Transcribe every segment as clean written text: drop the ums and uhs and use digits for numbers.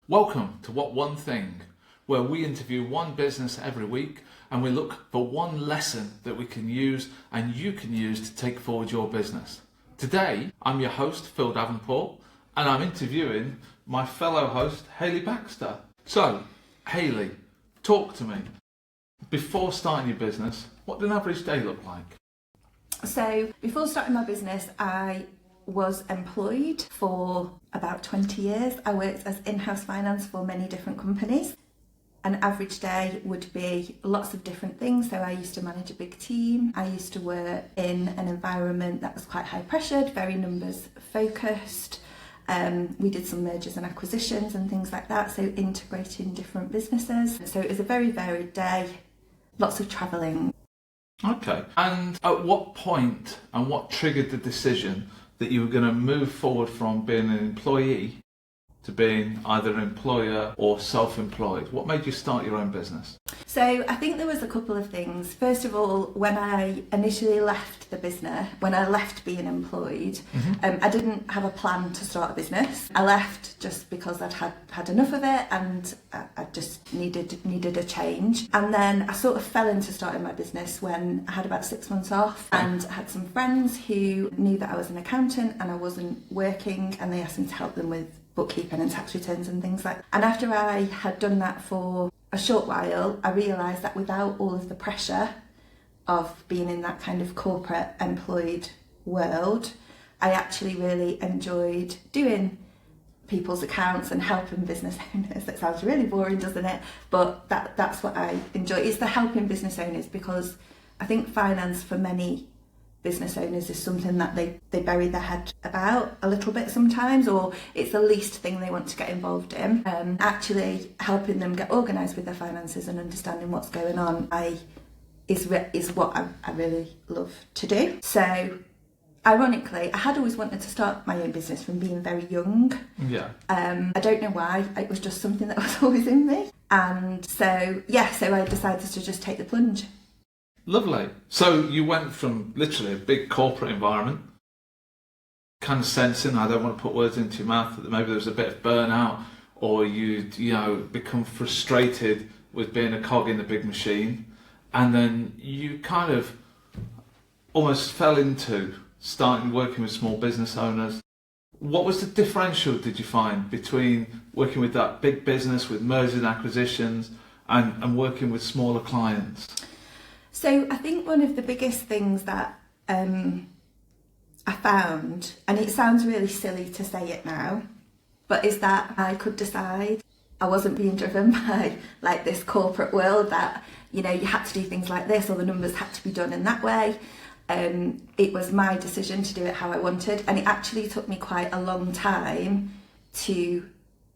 Welcome to What One Thing, where we interview one business every week and we look for one lesson that we can use and you can use to take forward your business. Today, I'm your host, Phil Davenport, and I'm interviewing my fellow host, Hayley Baxter. So, Hayley, talk to me. Before starting your business, what did an average day look like? So, before starting my business, I was employed for about 20 years. I worked as in-house finance for many different companies. An average day would be lots of different things. So I used to manage a big team. I used to work in an environment that was quite high pressured, very numbers focused. We did some mergers and acquisitions and things like that, so integrating different businesses. So it was a very varied day, lots of travelling. Okay, and at what point and what triggered the decision that you were going to move forward from being an employee to being either an employer or self-employed? What made you start your own business? So I think there was a couple of things. First of all, when I initially left the business, when I left being employed, I didn't have a plan to start a business. I left just because I'd had enough of it and I just needed a change. And then I sort of fell into starting my business when I had about 6 months off, and I had some friends who knew that I was an accountant and I wasn't working, and they asked me to help them with bookkeeping and tax returns and things like that. And after I had done that for a short while, I realised that without all of the pressure of being in that kind of corporate employed world, I actually really enjoyed doing people's accounts and helping business owners. That sounds really boring, doesn't it? But that's what I enjoy, is the helping business owners, because I think finance for many business owners is something that they bury their head about a little bit sometimes, or it's the least thing they want to get involved in. Actually helping them get organised with their finances and understanding what's going on is what I really love to do. So ironically, I had always wanted to start my own business from being very young. Yeah. I don't know why, it was just something that was always in me. And so I decided to just take the plunge. Lovely. So you went from literally a big corporate environment, kind of sensing, I don't want to put words into your mouth, that maybe there was a bit of burnout, or you'd become frustrated with being a cog in the big machine, and then you kind of almost fell into starting working with small business owners. What was the differential, did you find, between working with that big business with mergers and acquisitions and working with smaller clients? So I think one of the biggest things that I found, and it sounds really silly to say it now, but is that I could decide. I wasn't being driven by like this corporate world that, you had to do things like this, or the numbers had to be done in that way. It was my decision to do it how I wanted, and it actually took me quite a long time to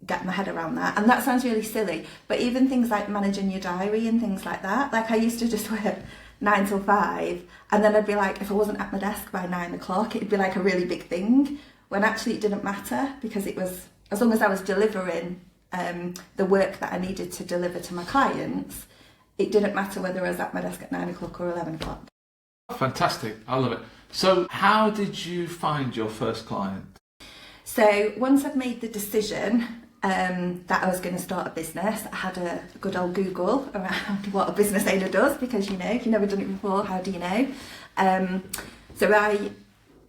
get my head around that. And that sounds really silly, but even things like managing your diary and things like that, like I used to just work 9 till 5, and then I'd be like, if I wasn't at my desk by 9 o'clock, it'd be like a really big thing, when actually it didn't matter, because it was, as long as I was delivering the work that I needed to deliver to my clients, it didn't matter whether I was at my desk at 9 o'clock or 11 o'clock. Fantastic, I love it. So how did you find your first client? So once I'd made the decision that I was going to start a business, I had a good old Google around what a business owner does, because if you've never done it before, how do you know?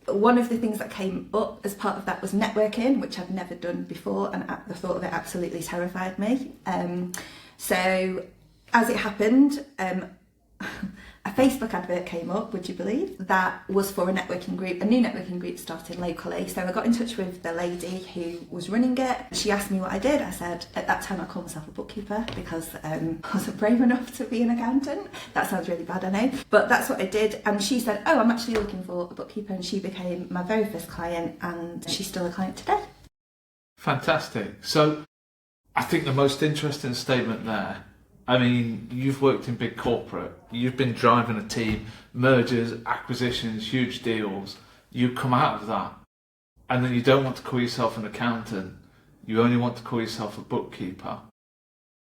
One of the things that came up as part of that was networking, which I'd never done before, and the thought of it absolutely terrified me. So as it happened, a Facebook advert came up, would you believe, that was for a networking group, a new networking group starting locally. So I got in touch with the lady who was running it. She asked me what I did. I said, at that time I called myself a bookkeeper, because I wasn't brave enough to be an accountant. That sounds really bad, I know, but that's what I did. And she said, oh, I'm actually looking for a bookkeeper, and she became my very first client, and she's still a client today. Fantastic. So I think the most interesting statement there, I mean, you've worked in big corporate, you've been driving a team, mergers, acquisitions, huge deals. You come out of that, and then you don't want to call yourself an accountant, you only want to call yourself a bookkeeper.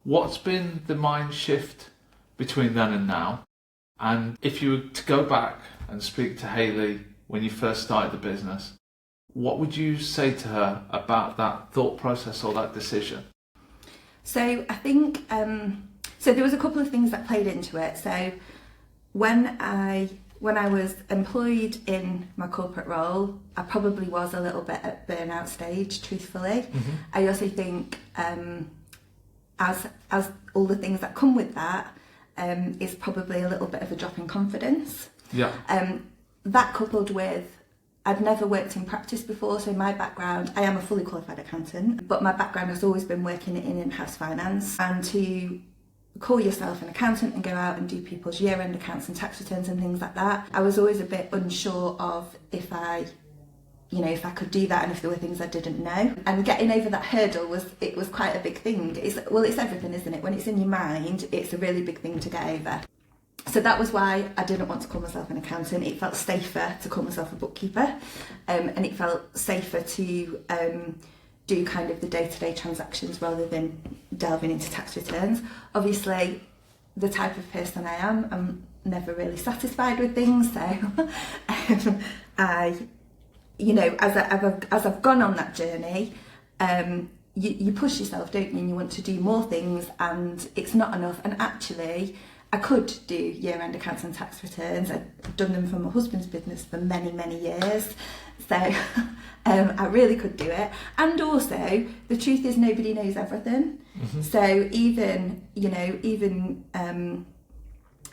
What's been the mind shift between then and now? And if you were to go back and speak to Hayley when you first started the business, what would you say to her about that thought process or that decision? So I think so there was a couple of things that played into it. So when I was employed in my corporate role, I probably was a little bit at burnout stage, truthfully. I also think as all the things that come with that is probably a little bit of a drop in confidence. Yeah. That coupled with I'd never worked in practice before, so my background, I am a fully qualified accountant, but my background has always been working in in-house finance. And to call yourself an accountant and go out and do people's year-end accounts and tax returns and things like that, I was always a bit unsure of if I could do that and if there were things I didn't know. And getting over that hurdle was quite a big thing. It's everything, isn't it? When it's in your mind, it's a really big thing to get over. So that was why I didn't want to call myself an accountant. It felt safer to call myself a bookkeeper, and it felt safer to do kind of the day-to-day transactions rather than delving into tax returns. Obviously, the type of person I am, I'm never really satisfied with things. So as I've gone on that journey, you push yourself, don't you? And you want to do more things, and it's not enough. And actually, I could do year-end accounts and tax returns. I've done them for my husband's business for many, many years. So I really could do it. And also, the truth is nobody knows everything. So even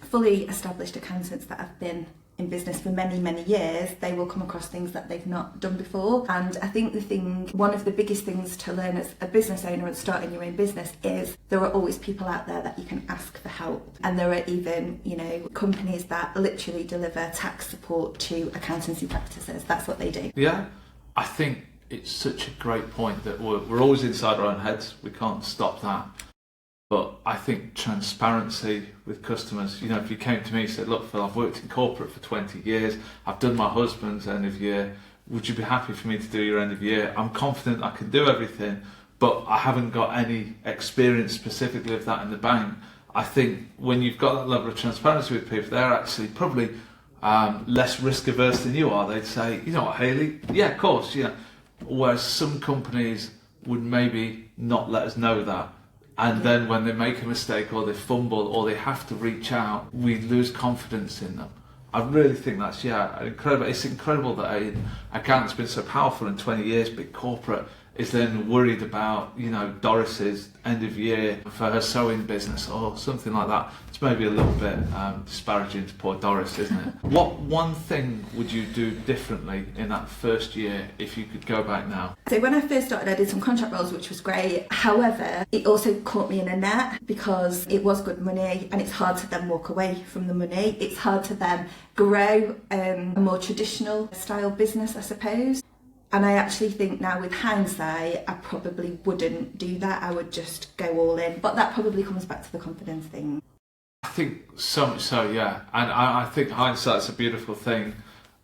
fully established accountants that have been in business for many, many years, they will come across things that they've not done before. And I think one of the biggest things to learn as a business owner and starting your own business is there are always people out there that you can ask for help. And there are even, companies that literally deliver tax support to accountancy practices. That's what they do. Yeah, I think it's such a great point that we're always inside our own heads. We can't stop that. But I think transparency with customers, if you came to me and said, look, Phil, I've worked in corporate for 20 years, I've done my husband's end of year, would you be happy for me to do your end of year? I'm confident I can do everything, but I haven't got any experience specifically of that in the bank. I think when you've got that level of transparency with people, they're actually probably less risk averse than you are. They'd say, you know what, Hayley? Yeah, of course, Whereas some companies would maybe not let us know that. And then when they make a mistake or they fumble or they have to reach out, we lose confidence in them. I really think that's, incredible. It's incredible that an accountant's been so powerful in 20 years, big corporate, is then worried about, Doris's end of year for her sewing business or something like that. It's maybe a little bit disparaging to poor Doris, isn't it? What one thing would you do differently in that first year if you could go back now? So when I first started, I did some contract roles, which was great. However, it also caught me in a net because it was good money and it's hard to then walk away from the money. It's hard to then grow a more traditional style business, I suppose. And I actually think now with hindsight, I probably wouldn't do that. I would just go all in. But that probably comes back to the confidence thing. I think so much so, yeah. And I think hindsight's a beautiful thing.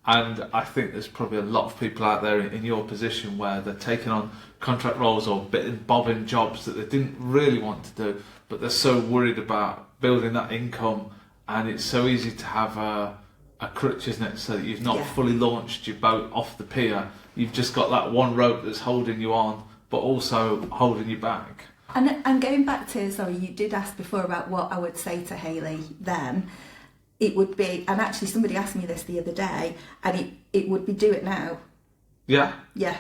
And I think there's probably a lot of people out there in your position where they're taking on contract roles or bit and bobbing jobs that they didn't really want to do, but they're so worried about building that income. And it's so easy to have a crutch, isn't it? So that you've not fully launched your boat off the pier. You've just got that one rope that's holding you on, but also holding you back. And going back to, you did ask before about what I would say to Hayley then. It would be, and actually somebody asked me this the other day, and it would be do it now. Yeah? Yeah,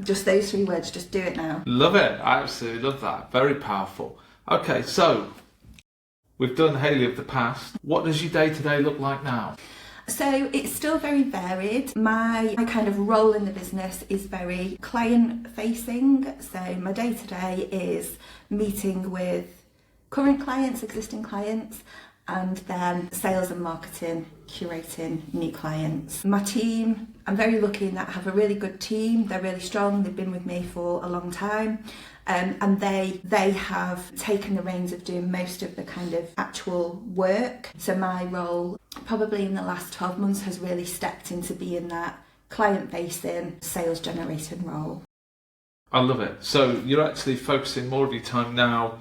just those 3 words, just do it now. Love it. I absolutely love that. Very powerful. Okay, so we've done Hayley of the past. What does your day-to-day look like now? So it's still very varied. My kind of role in the business is very client facing. So my day to day is meeting with current clients, existing clients, and then sales and marketing, curating new clients. My team, I'm very lucky in that I have a really good team. They're really strong. They've been with me for a long time. And they have taken the reins of doing most of the kind of actual work. So my role, probably in the last 12 months, has really stepped into being that client-facing, sales-generating role. I love it. So you're actually focusing more of your time now,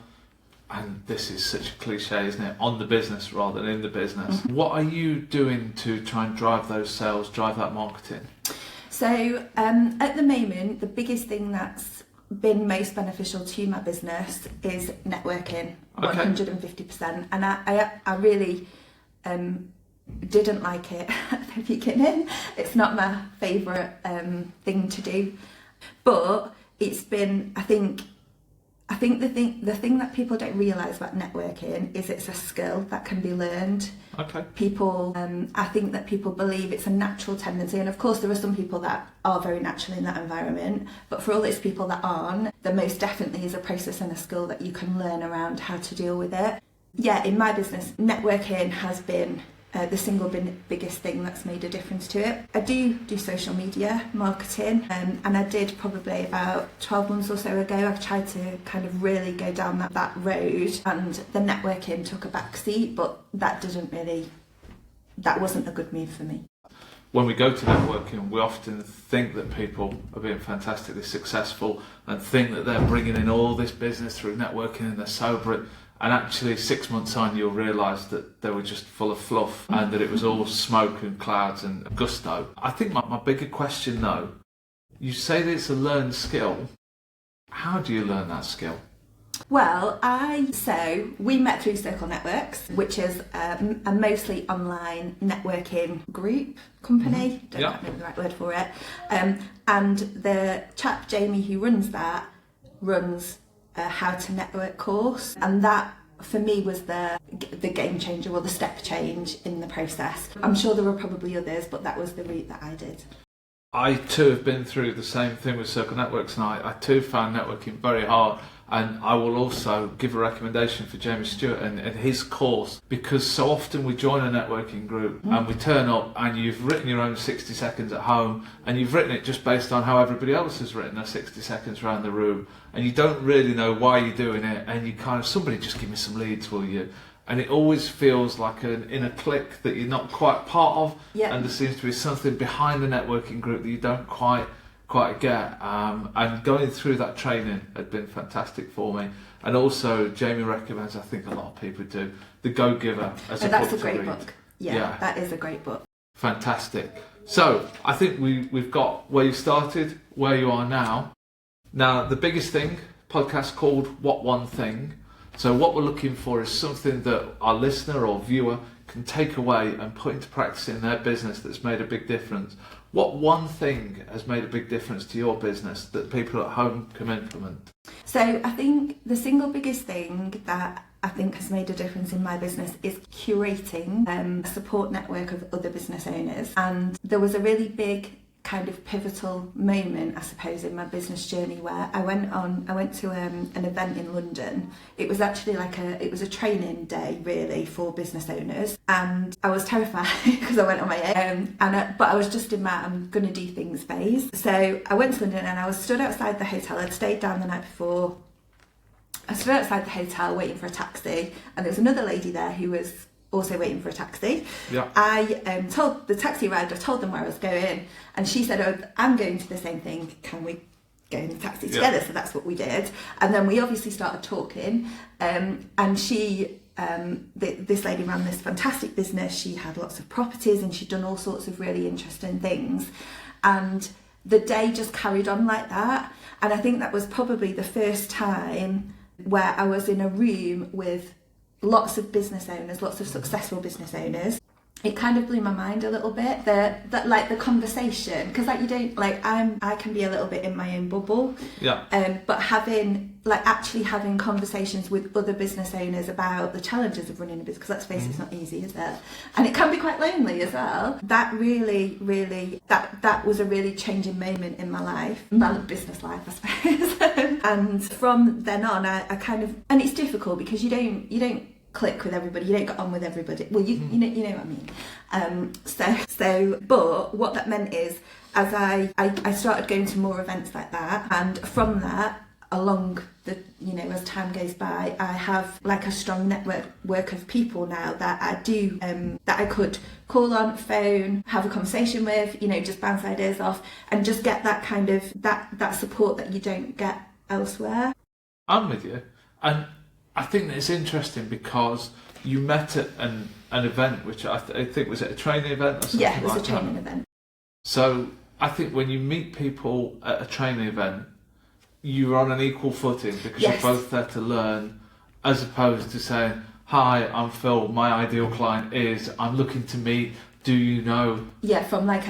and this is such a cliche, isn't it, on the business rather than in the business. Mm-hmm. What are you doing to try and drive those sales, drive that marketing? So at the moment, the biggest thing that's been most beneficial to my business is networking, 150%. And I really didn't like it at the beginning. It's not my favourite thing to do, but it's been, I think the thing that people don't realise about networking is it's a skill that can be learned. Okay. People, I think that people believe it's a natural tendency, and of course there are some people that are very natural in that environment, but for all those people that aren't, there most definitely is a process and a skill that you can learn around how to deal with it. Yeah, in my business, networking has been the single biggest thing that's made a difference to it. I do social media marketing, and I did probably about 12 months or so ago. I've tried to kind of really go down that road, and the networking took a back seat, but that wasn't a good move for me. When we go to networking, we often think that people are being fantastically successful and think that they're bringing in all this business through networking and they're so brilliant. And actually 6 months on, you'll realise that they were just full of fluff and that it was all smoke and clouds and gusto. I think my bigger question though, you say that it's a learned skill. How do you learn that skill? Well, so we met through Circle Networks, which is a mostly online networking group company. Don't know the right word for it. And the chap Jamie who runs that runs a How to Network course, and that for me was the game changer, or the step change in the process. I'm sure there were probably others, but that was the route that I did. I too have been through the same thing with Circle Networks, and I too found networking very hard. And I will also give a recommendation for Jamie Stewart and his course, because so often we join a networking group and we turn up and you've written your own 60 seconds at home, and you've written it just based on how everybody else has written their 60 seconds around the room, and you don't really know why you're doing it, and you kind of, somebody just give me some leads, will you? And it always feels like in a clique that you're not quite part of, and there seems to be something behind the networking group that you don't quite get, and going through that training had been fantastic for me. And also Jamie recommends, I think a lot of people do, The Go-Giver as a book to read. That's a great book. Yeah, that is a great book. Fantastic. So I think we've got where you started, where you are now. Now the biggest thing, podcast called What One Thing. So what we're looking for is something that our listener or viewer can take away and put into practice in their business that's made a big difference. What one thing has made a big difference to your business that people at home can implement? So I think the single biggest thing that I think has made a difference in my business is curating a support network of other business owners. And there was a really big kind of pivotal moment, I suppose, in my business journey where I went to an event in London. It was actually it was a training day really for business owners, and I was terrified because I went on my own, but I was just in my I'm gonna do things phase. So I went to London and I was stood outside the hotel. I'd stayed down the night before. I stood outside the hotel waiting for a taxi, and there was another lady there who was also waiting for a taxi. Yeah. I told the taxi arrived, I told them where I was going, and she said, "Oh, I'm going to the same thing, can we go in the taxi together?" So that's what we did, and then we obviously started talking, and she this lady ran this fantastic business. She had lots of properties and she'd done all sorts of really interesting things, and the day just carried on like that. And I think that was probably the first time where I was in a room with lots of business owners, lots of successful business owners. It kind of blew my mind a little bit, that like the conversation, because like you don't I can be a little bit in my own bubble, but actually having conversations with other business owners about the challenges of running a business, because let's face it, it's not easy, is it? And it can be quite lonely as well. That really that was a really changing moment in my life, my business life, I suppose. And from then on, I kind of, and it's difficult because you don't click with everybody, you don't get on with everybody. Well, you know what I mean. But what that meant is, as I started going to more events like that, and from that, along the as time goes by, I have like a strong network of people now that I do that I could call on, phone, have a conversation with, just bounce ideas off, and just get that kind of that support that you don't get elsewhere. I'm with you, and I think that it's interesting because you met at an event, which I think was at a training event or something like that. Yeah, it was a training event. So I think when you meet people at a training event, you're on an equal footing because Yes. you're both there to learn, as opposed to saying, hi, I'm Phil, my ideal client is, I'm looking to meet, do you know? Yeah, from like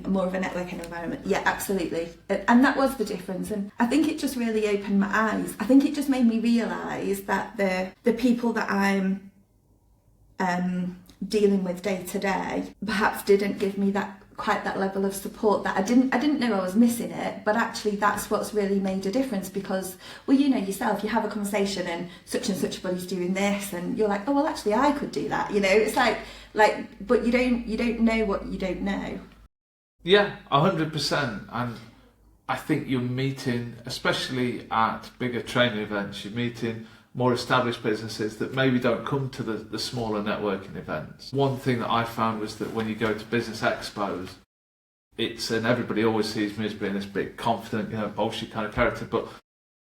more of a networking environment. Yeah, absolutely. And that was the difference. And I think it just really opened my eyes. I think it just made me realise that the people that I'm dealing with day to day perhaps didn't give me quite that level of support that I didn't know I was missing it, but actually that's what's really made a difference because, well, you know yourself, you have a conversation and such body's doing this and you're like, oh well, actually I could do that, you know. It's like but you don't know what you don't know. Yeah, 100%. And I think you're meeting, especially at bigger training events, you're meeting more established businesses that maybe don't come to the smaller networking events. One thing that I found was that when you go to business expos, and everybody always sees me as being this big, confident, bullshit kind of character, but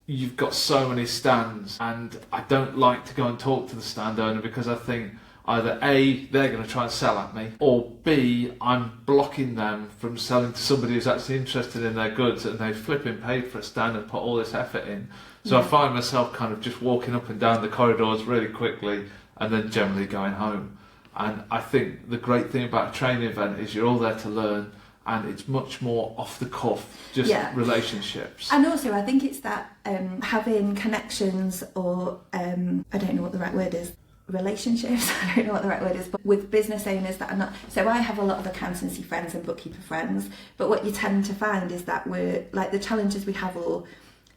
you've got so many stands, and I don't like to go and talk to the stand owner because I think either A, they're going to try and sell at me, or B, I'm blocking them from selling to somebody who's actually interested in their goods and they've flipping paid for a stand and put all this effort in. So I find myself kind of just walking up and down the corridors really quickly and then generally going home. And I think the great thing about a training event is you're all there to learn, and it's much more off the cuff, just relationships. And also I think it's that having connections or I don't know what the right word is, relationships, I don't know what the right word is, but with business owners that are not, so I have a lot of accountancy friends and bookkeeper friends, but what you tend to find is that we're like the challenges we have or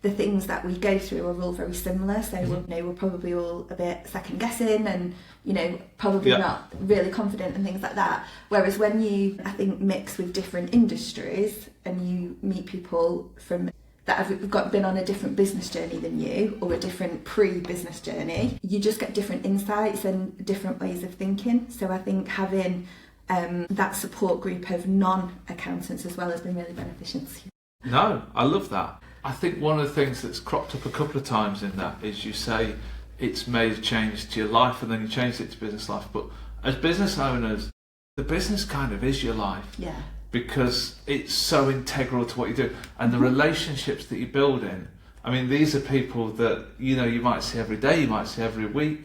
the things that we go through are all very similar, so we're probably all a bit second guessing and probably not really confident and things like that. Whereas when you, I think, mix with different industries and you meet people from that have been on a different business journey than you or a different pre-business journey, you just get different insights and different ways of thinking. So I think having that support group of non-accountants as well has been really beneficial. No, I love that. I think one of the things that's cropped up a couple of times in that is you say it's made a change to your life and then you changed it to business life. But as business owners, the business kind of is your life. Yeah. Because it's so integral to what you do. And the relationships that you build in, I mean, these are people that, you might see every day, you might see every week.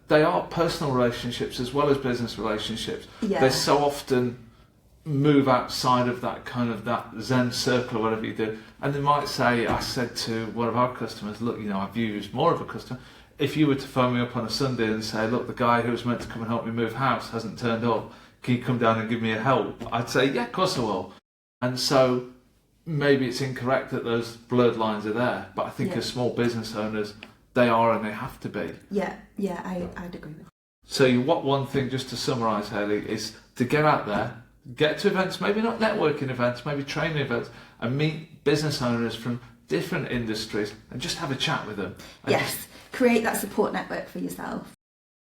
They are personal relationships as well as business relationships. Yeah. They so often move outside of that kind of that Zen circle or whatever you do. And they might say, I said to one of our customers, look, I view you as more of a customer. If you were to phone me up on a Sunday and say, look, the guy who was meant to come and help me move house hasn't turned up, can you come down and give me a help? I'd say, yeah, of course I will. And so maybe it's incorrect that those blurred lines are there, but I think as small business owners, they are and they have to be. Yeah, I'd agree with that. So what one thing, just to summarise, Hayley, is to get out there, get to events, maybe not networking events, maybe training events, and meet business owners from different industries and just have a chat with them. Yes, create that support network for yourself.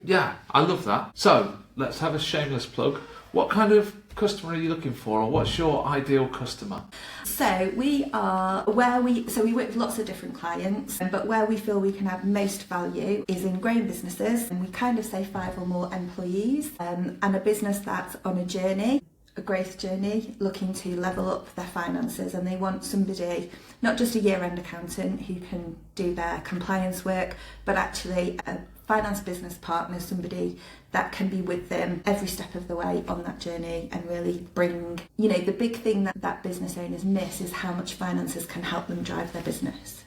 Yeah, I love that. So let's have a shameless plug. What kind of customer are you looking for, or what's your ideal customer? So we work with lots of different clients, but where we feel we can add most value is in growing businesses, and we kind of say 5 or more employees, and a business that's on a journey, a growth journey, looking to level up their finances, and they want somebody, not just a year-end accountant who can do their compliance work, but actually a finance business partner, somebody that can be with them every step of the way on that journey and really bring, the big thing that business owners miss is how much finances can help them drive their business.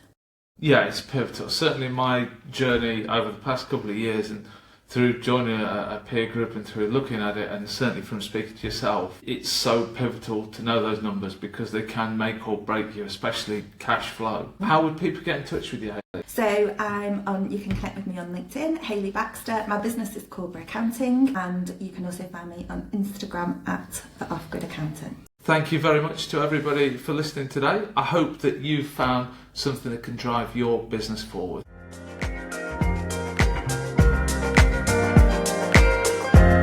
Yeah, it's pivotal. Certainly my journey over the past couple of years and through joining a peer group and through looking at it, and certainly from speaking to yourself, it's so pivotal to know those numbers because they can make or break you, especially cash flow. How would people get in touch with you, Hayley? So you can connect with me on LinkedIn, Hayley Baxter. My business is Corva Accounting, and you can also find me on Instagram at the Off-Grid Accountant. Thank you very much to everybody for listening today. I hope that you found something that can drive your business forward.